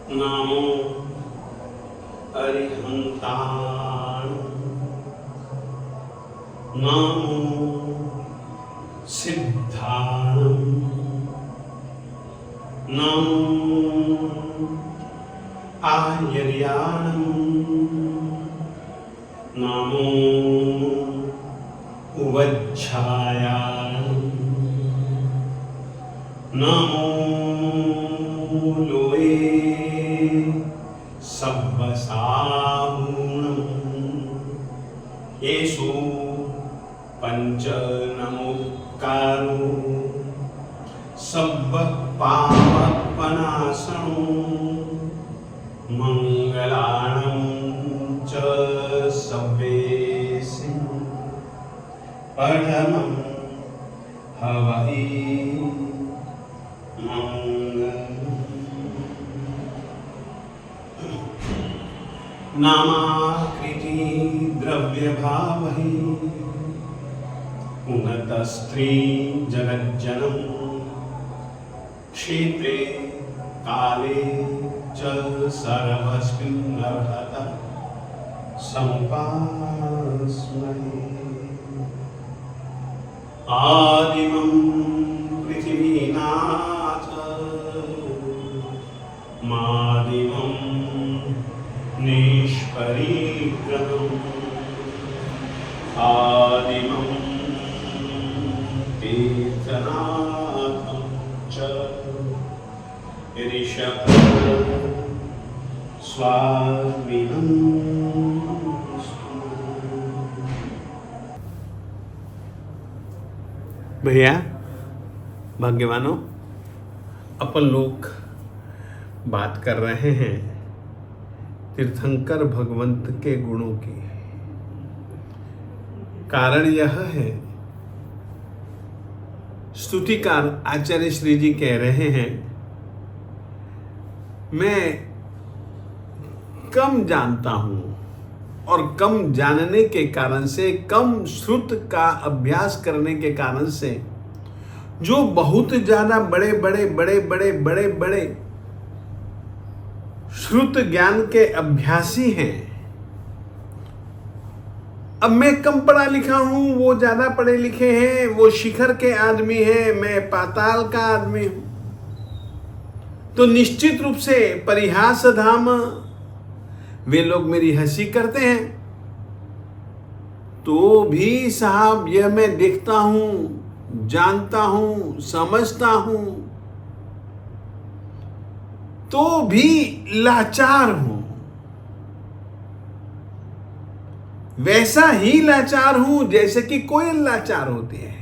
नमो अरिहंताण, नमो सिद्धाणं, नमो आयर्याणं, नमो उवज्झायाणं, नमो लोए सब्बसाहूणं, येषु पंच नमोकारो सब्बपापनाशनो मंगलानं च सब्बेषु परमं हवहि नामाकृति द्रव्यभावहि उन्नतस्त्री जगज्जनम क्षेत्रे काले च सर्वस्मिन् अर्हता समुपास्महे। आदिमं पृथिवीनाथ मादिमं निष्परिग्रहम् आदिमं तीर्थनाथं च ऋषभ स्वामिनं। भैया भाग्यवानों, अपन लोग बात कर रहे हैं तीर्थंकर भगवंत के गुणों की। कारण यह है, स्तुतिकार आचार्य श्री जी कह रहे हैं, मैं कम जानता हूं और कम जानने के कारण से, कम श्रुत का अभ्यास करने के कारण से, जो बहुत ज्यादा बड़े बड़े श्रुत ज्ञान के अभ्यासी हैं, अब मैं कम पढ़ा लिखा हूं, वो ज्यादा पढ़े लिखे हैं, वो शिखर के आदमी हैं, मैं पाताल का आदमी हूं, तो निश्चित रूप से परिहास धाम वे लोग मेरी हंसी करते हैं। तो भी साहब यह मैं देखता हूं, जानता हूं, समझता हूं, तो भी लाचार हूं। वैसा ही लाचार हूं जैसे कि कोयल लाचार होती है।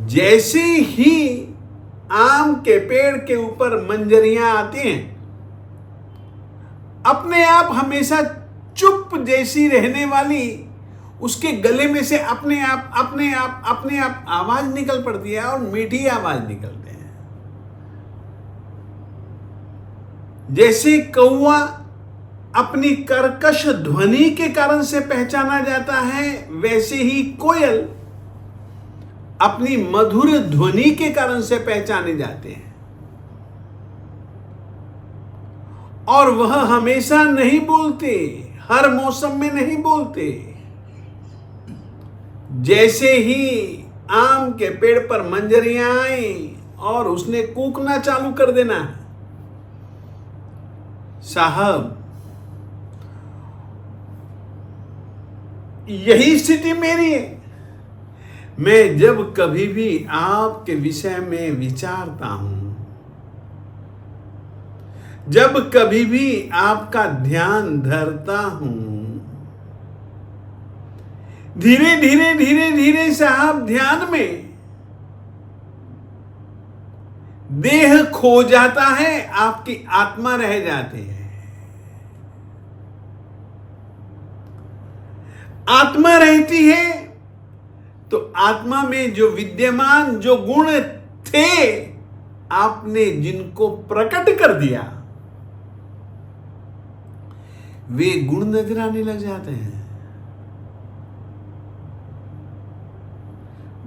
जैसे ही आम के पेड़ के ऊपर मंजरियां आती हैं, अपने आप हमेशा चुप जैसी रहने वाली उसके गले में से अपने आप आवाज निकल पड़ती है, और मीठी आवाज निकलते हैं। जैसे कौवा अपनी कर्कश ध्वनि के कारण से पहचाना जाता है, वैसे ही कोयल अपनी मधुर ध्वनि के कारण से पहचाने जाते हैं। और वह हमेशा नहीं बोलते, हर मौसम में नहीं बोलते। जैसे ही आम के पेड़ पर मंजरियां आई और उसने कूकना चालू कर देना, साहब यही स्थिति मेरी है। मैं जब कभी भी आपके विषय में विचारता हूं, जब कभी भी आपका ध्यान धरता हूं, धीरे धीरे साहब ध्यान में देह खो जाता है, आपकी आत्मा रह जाती है। आत्मा रहती है तो आत्मा में जो विद्यमान जो गुण थे आपने जिनको प्रकट कर दिया वे गुण नजर आने लग जाते हैं।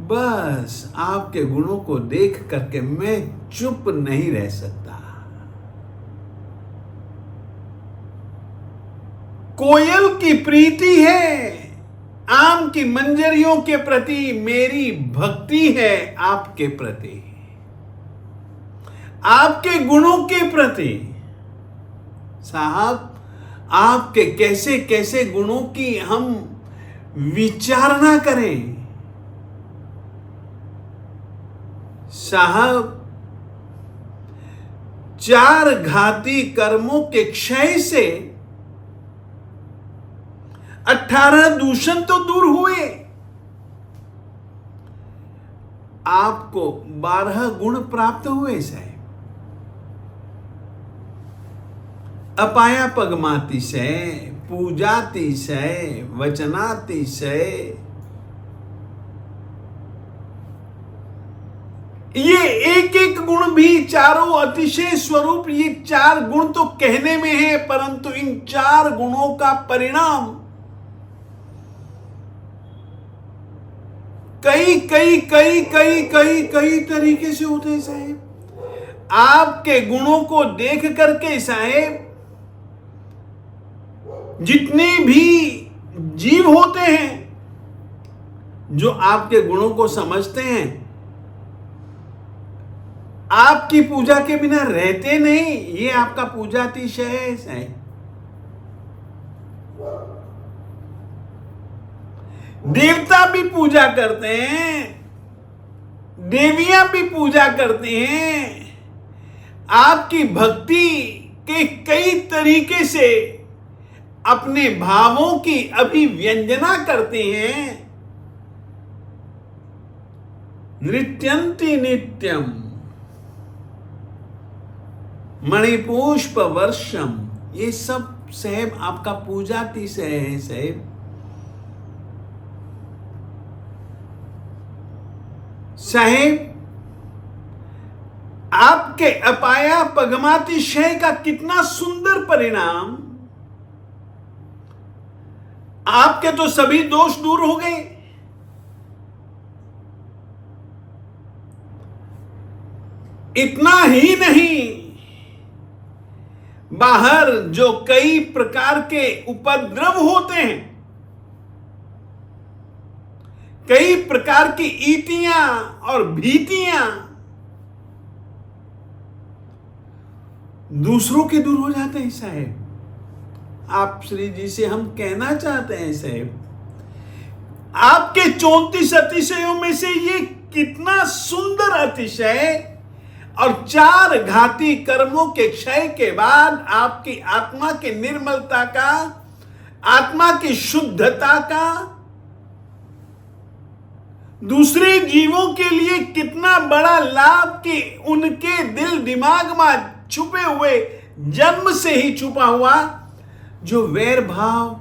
बस आपके गुणों को देख करके मैं चुप नहीं रह सकता। कोयल की प्रीति है, आम की मंजरियों के प्रति मेरी भक्ति है आपके प्रति, आपके गुणों के प्रति। साहब, आपके कैसे कैसे गुणों की हम विचारणा करें। साहब, 4 घाती कर्मों के क्षय से 18 दूषण तो दूर हुए, आपको 12 गुण प्राप्त हुए। साहब, अपाया पगमातिशय, पूजातिशय, वचनातिशय, ये एक एक गुण भी चारों अतिशय स्वरूप, ये 4 गुण तो कहने में है, परंतु इन 4 गुणों का परिणाम कई कई कई कई कई कई तरीके से होते हैं। साहेब, आपके गुणों को देख करके साहेब जितने भी जीव होते हैं जो आपके गुणों को समझते हैं, आपकी पूजा के बिना रहते नहीं। ये आपका पूजातिशय है। देवता भी पूजा करते हैं, देवियां भी पूजा करते हैं। आपकी भक्ति के कई तरीके से अपने भावों की अभिव्यंजना करते हैं। नृत्यंति नित्यम मणिपुष्प वर्षम, ये सब साहेब आपका पूजातिशय है। साहेब, आपके अपाया पगमातिशय का कितना सुंदर परिणाम, आपके तो सभी दोष दूर हो गए। इतना ही नहीं, बाहर जो कई प्रकार के उपद्रव होते हैं, कई प्रकार की ईटियां और भीतियां दूसरों के दूर हो जाते हैं। साहेब, आप श्री जी से हम कहना चाहते हैं साहेब, आपके 34 अतिशयों में से ये कितना सुंदर अतिशय, और 4 घाती कर्मों के क्षय के बाद आपकी आत्मा की निर्मलता का, आत्मा की शुद्धता का, दूसरे जीवों के लिए कितना बड़ा लाभ कि उनके दिल दिमाग में छुपे हुए, जन्म से ही छुपा हुआ जो वैर भाव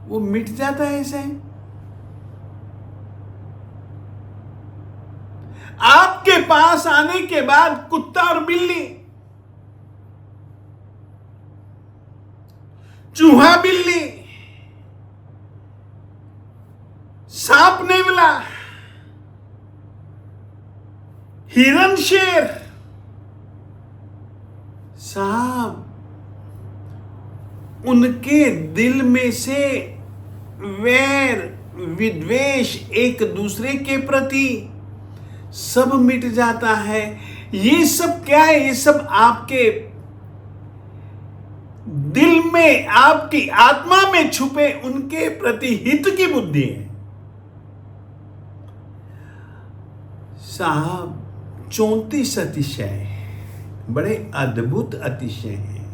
वो मिट जाता है। ऐसे आपके पास आने के बाद कुत्ता और बिल्ली, चूहा बिल्ली, सांप नेवला, हिरन शेर, साहब, उनके दिल में से वैर विद्वेष एक दूसरे के प्रति सब मिट जाता है। ये सब क्या है? ये सब आपके दिल में, आपकी आत्मा में छुपे उनके प्रति हित की बुद्धि है। साहब, 34 अतिशय बड़े अद्भुत अतिशय हैं।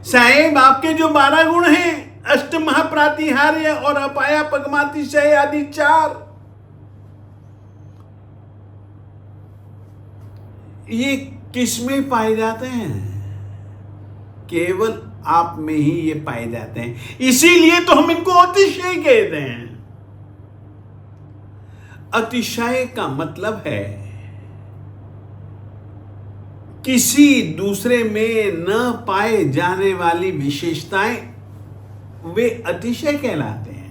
साहेब, आपके जो 12 गुण हैं, अष्ट महाप्रातिहार्य और अपाया पगमातिशय आदि 4, ये किस में पाए जाते हैं? केवल आप में ही ये पाए जाते हैं। इसीलिए तो हम इनको अतिशय कहते हैं। अतिशय का मतलब है किसी दूसरे में न पाए जाने वाली विशेषताएं वे अतिशय कहलाते हैं।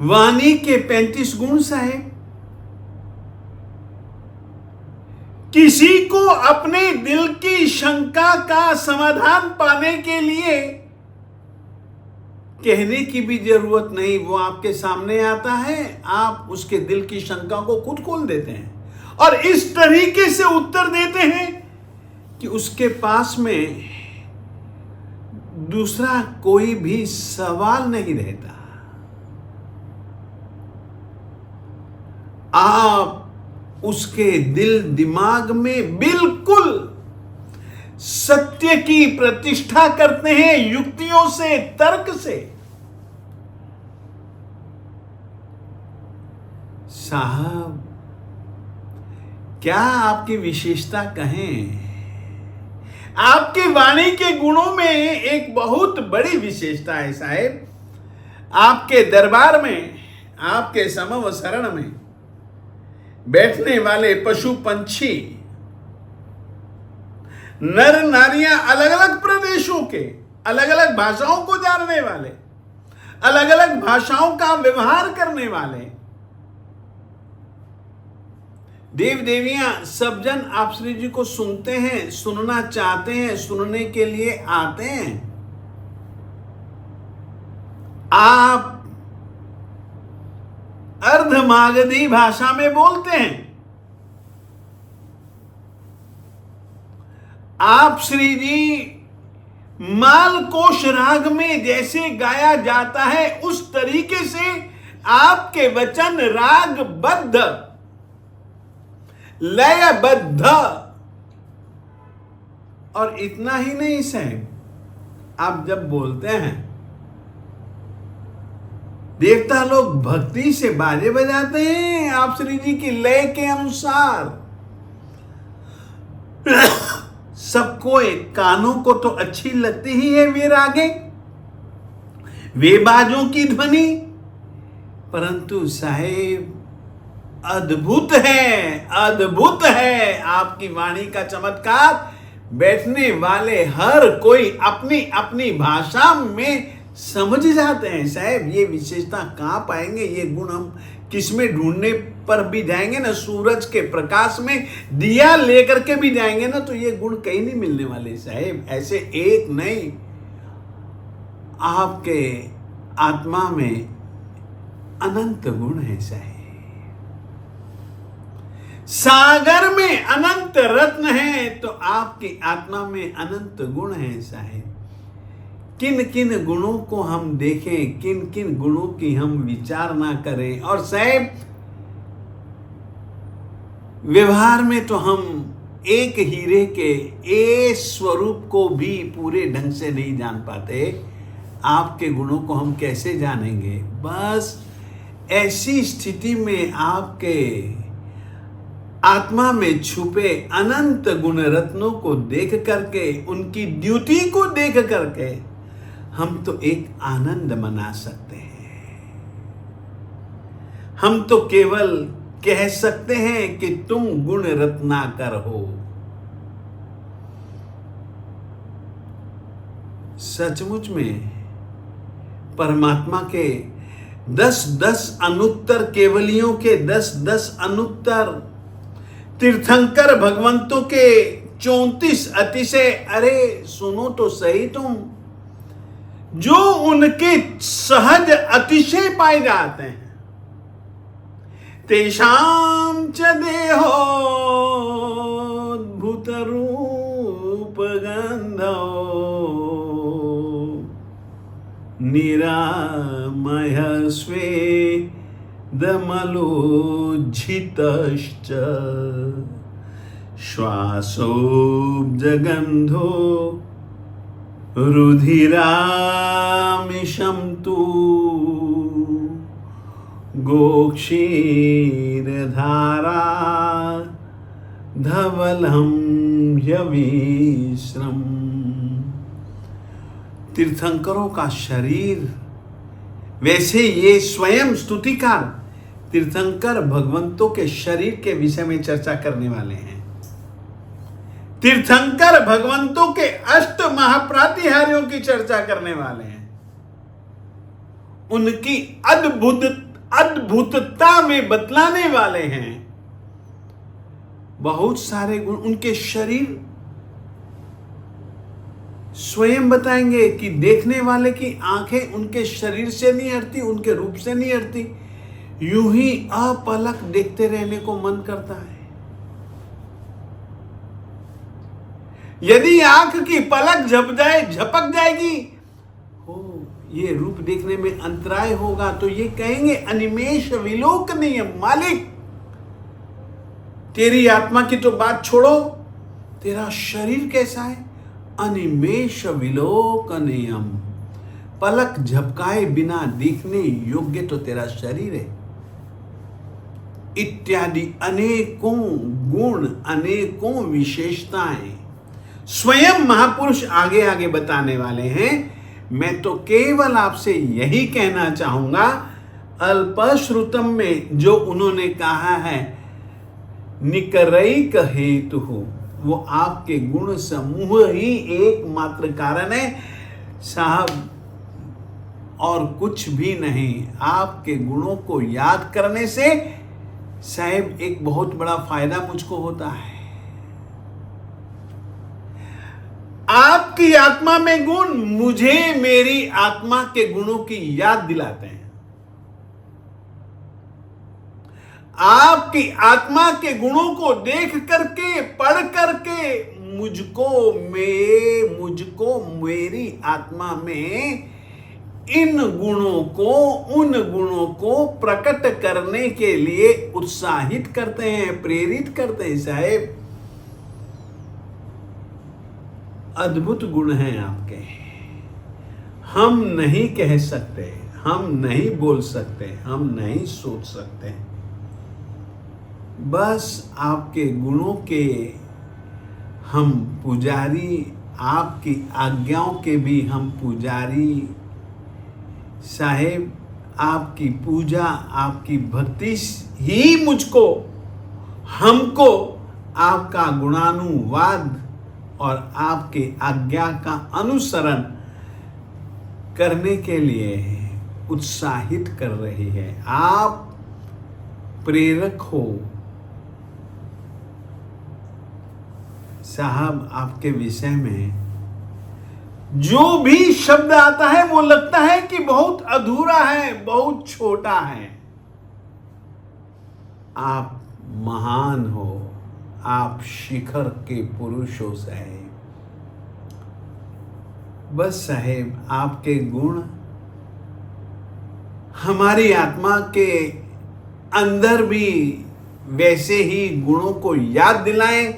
वाणी के 35 गुण साहेब। किसी को अपने दिल की शंका का समाधान पाने के लिए कहने की भी जरूरत नहीं, वो आपके सामने आता है, आप उसके दिल की शंका को खुद खोल देते हैं और इस तरीके से उत्तर देते हैं कि उसके पास में दूसरा कोई भी सवाल नहीं रहता। आप उसके दिल दिमाग में बिल्कुल सत्य की प्रतिष्ठा करते हैं, युक्तियों से, तर्क से। साहब, क्या आपकी विशेषता कहें? आपकी वाणी के गुणों में एक बहुत बड़ी विशेषता है साहेब। आपके दरबार में, आपके समव शरण में बैठने वाले पशु पंछी, नर नारियां, अलग अलग प्रदेशों के, अलग अलग भाषाओं को जानने वाले, अलग अलग भाषाओं का व्यवहार करने वाले, देव देवियां, सब जन आप श्री जी को सुनते हैं, सुनना चाहते हैं, सुनने के लिए आते हैं। आप अर्धमागधी भाषा में बोलते हैं। आप श्री जी मालकोश राग में जैसे गाया जाता है उस तरीके से आपके वचन रागबद्ध, लयबद्ध। और इतना ही नहीं साहब, आप जब बोलते हैं देवता लोग भक्ति से बाजे बजाते हैं आप श्री जी की लय के अनुसार। सबको कानों को तो अच्छी लगती ही है वे रागे, वे बाजों की ध्वनि, परंतु साहेब अद्भुत है, अद्भुत है आपकी वाणी का चमत्कार। बैठने वाले हर कोई अपनी अपनी भाषा में समझ जाते हैं साहब। ये विशेषता कहां पाएंगे? ये गुण हम किसमें ढूंढने पर भी जाएंगे ना, सूरज के प्रकाश में दिया लेकर के भी जाएंगे ना, तो ये गुण कहीं नहीं मिलने वाले साहब। ऐसे एक नहीं, आपके आत्मा में अनंत गुण है साहब। सागर में अनंत रत्न है तो आपकी आत्मा में अनंत गुण है साहब। किन किन गुणों को हम देखें, किन किन गुणों की हम विचार ना करें। और साहब व्यवहार में तो हम एक हीरे के एक स्वरूप को भी पूरे ढंग से नहीं जान पाते, आपके गुणों को हम कैसे जानेंगे? बस ऐसी स्थिति में आपके आत्मा में छुपे अनंत गुण रत्नों को देख करके, उनकी ड्यूटी को देख करके हम तो एक आनंद मना सकते हैं। हम तो केवल कह सकते हैं कि तुम गुण रत्नाकर हो। सचमुच में परमात्मा के 10-10 अनुत्तर केवलियों के 10-10 अनुत्तर तीर्थंकर भगवंतों के 34 अतिशय। अरे सुनो तो सही तुम, जो उनके सहज अतिशय पाए जाते हैं। तेषां च देहोद्भूत रूप गंधो निरामय स्वेदमलोज्झितश्च श्वासोब्जगन्धो रुधिरामिषं तु गोक्षीरधारा धवलं ह्यविश्रम। तीर्थंकरों का शरीर, वैसे ये स्वयं स्तुतिकार तीर्थंकर भगवंतों के शरीर के विषय में चर्चा करने वाले हैं। तीर्थंकर भगवंतों के अष्ट महाप्रातिहार्यों की चर्चा करने वाले हैं, उनकी अद्भुतता में बतलाने वाले हैं। बहुत सारे गुण उनके शरीर स्वयं बताएंगे कि देखने वाले की आंखें उनके शरीर से नहीं हटती, उनके रूप से नहीं हटती, यूं ही अपलक देखते रहने को मन करता है। यदि आंख की पलक झपक जाएगी, हो ये रूप देखने में अंतराय होगा, तो ये कहेंगे अनिमेष विलोकनीय, मालिक तेरी आत्मा की तो बात छोड़ो, तेरा शरीर कैसा है, अनिमेष विलोकनीयम, पलक झपकाए बिना देखने योग्य तो तेरा शरीर है, इत्यादि अनेकों गुण, अनेकों विशेषताएं स्वयं महापुरुष आगे आगे बताने वाले हैं। मैं तो केवल आपसे यही कहना चाहूंगा, अल्पश्रुतम में जो उन्होंने कहा है निकरैक हेतु, वो आपके गुण समूह ही एकमात्र कारण है साहब, और कुछ भी नहीं। आपके गुणों को याद करने से साहब एक बहुत बड़ा फायदा मुझको होता है। आपकी आत्मा में गुण मुझे मेरी आत्मा के गुणों की याद दिलाते हैं। आपकी आत्मा के गुणों को देख करके, पढ़ करके मुझको मेरी आत्मा में इन गुणों को, उन गुणों को प्रकट करने के लिए उत्साहित करते हैं, प्रेरित करते हैं। साहेब अद्भुत गुण हैं आपके, हम नहीं कह सकते, हम नहीं बोल सकते, हम नहीं सोच सकते, बस आपके गुणों के हम पुजारी, आपकी आज्ञाओं के भी हम पुजारी। साहेब आपकी पूजा, आपकी भक्ति ही मुझको, हमको आपका गुणानुवाद और आपके आज्ञा का अनुसरण करने के लिए उत्साहित कर रही है। आप प्रेरक हो साहब। आपके विषय में जो भी शब्द आता है वो लगता है कि बहुत अधूरा है, बहुत छोटा है। आप महान हो, आप शिखर के पुरुष हो साहेब। बस साहेब आपके गुण हमारी आत्मा के अंदर भी वैसे ही गुणों को याद दिलाएं।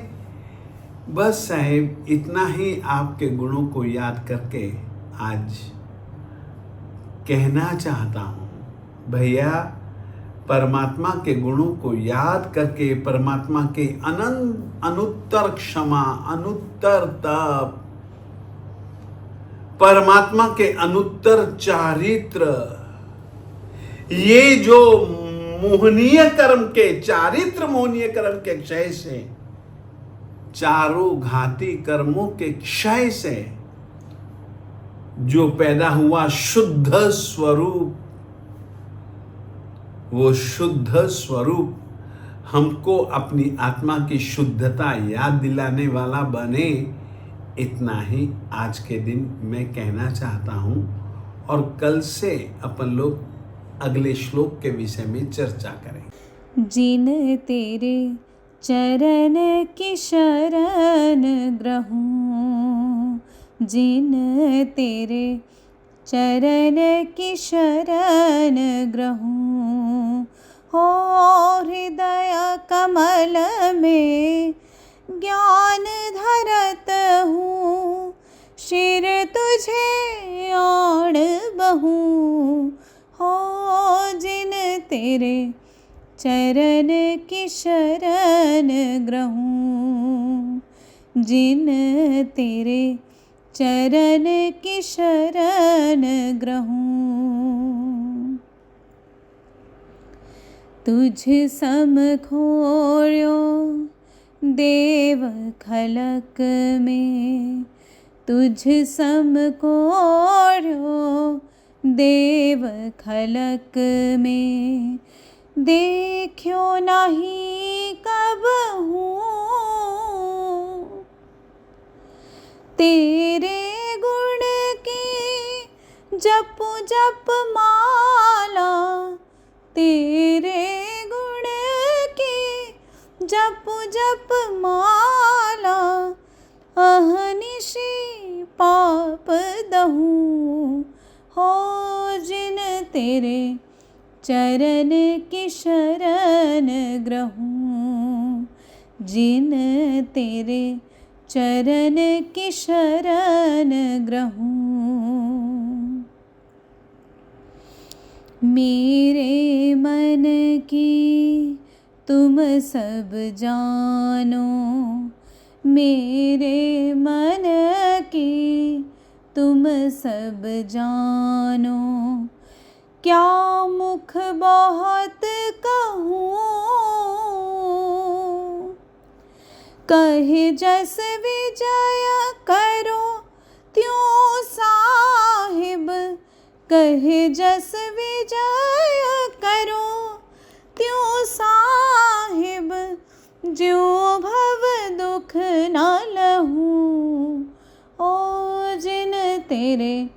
बस साहेब इतना ही आपके गुणों को याद करके आज कहना चाहता हूँ। भैया परमात्मा के गुणों को याद करके, परमात्मा के अनंत अनुत्तर क्षमा, अनुत्तर तप, परमात्मा के अनुत्तर चारित्र, ये जो मोहनीय कर्म के, चारित्र मोहनीय कर्म के क्षय से, चारों घाती कर्मों के क्षय से जो पैदा हुआ शुद्ध स्वरूप, वो शुद्ध स्वरूप हमको अपनी आत्मा की शुद्धता याद दिलाने वाला बने। इतना ही आज के दिन मैं कहना चाहता हूं, और कल से अपन लोग अगले श्लोक के विषय में चर्चा करें। जिन तेरे चरण की शरण ग्रहूं, जिन तेरे चरण की शरण ग्रहूं, हो हृदय कमल में ज्ञान धरत हूँ, शिर तुझे आड़ बहूं, हो जिन तेरे चरण की शरण ग्रहूं, जिन तेरे चरण की शरण ग्रहूं। तुझ सम खोयो देव खलक में तुझ सम कोरो, देव खलक में देखियो नहीं कबहू। तेरे गुण की जप जप माला, तेरे गुण की जप जप माला, अहनिशि पाप दहूँ। हो जिन तेरे चरण की शरण ग्रहूँ, जिन तेरे चरण की शरण ग्रहूँ। मेरे मन की तुम सब जानो, मेरे मन की तुम सब जानो। क्या मुख बहुत कहूँ, कहे जस विजय करो त्यों साहिब, कहे जस विजय करो त्यों साहिब। ज्यों भव दुख न लहूँ, ओ जिन तेरे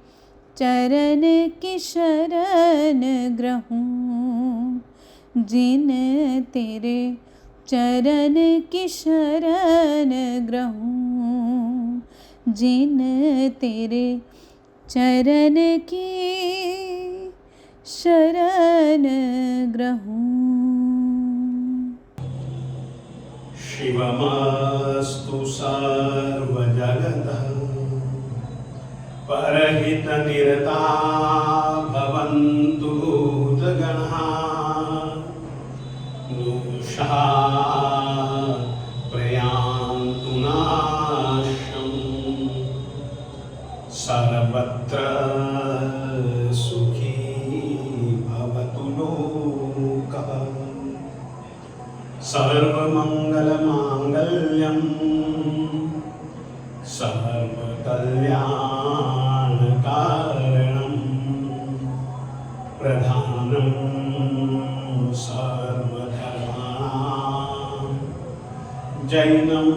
चरण की शरण ग्रहूँ, जिन तेरे चरण की शरण ग्रहूँ, जिन तेरे चरण की शरण ग्रहूँ। शिवमस्तु सर्वजगतः परहितनिरता भवन्तु भूतगणाः। दोषाः प्रयान्तु नाशम्, सर्वत्र सुखी भवतु लोकः। सर्वमङ्गलमाङ्गल्यं सर्वकल्याणकारणं, प्रधानं सर्वधर्माणां जैनं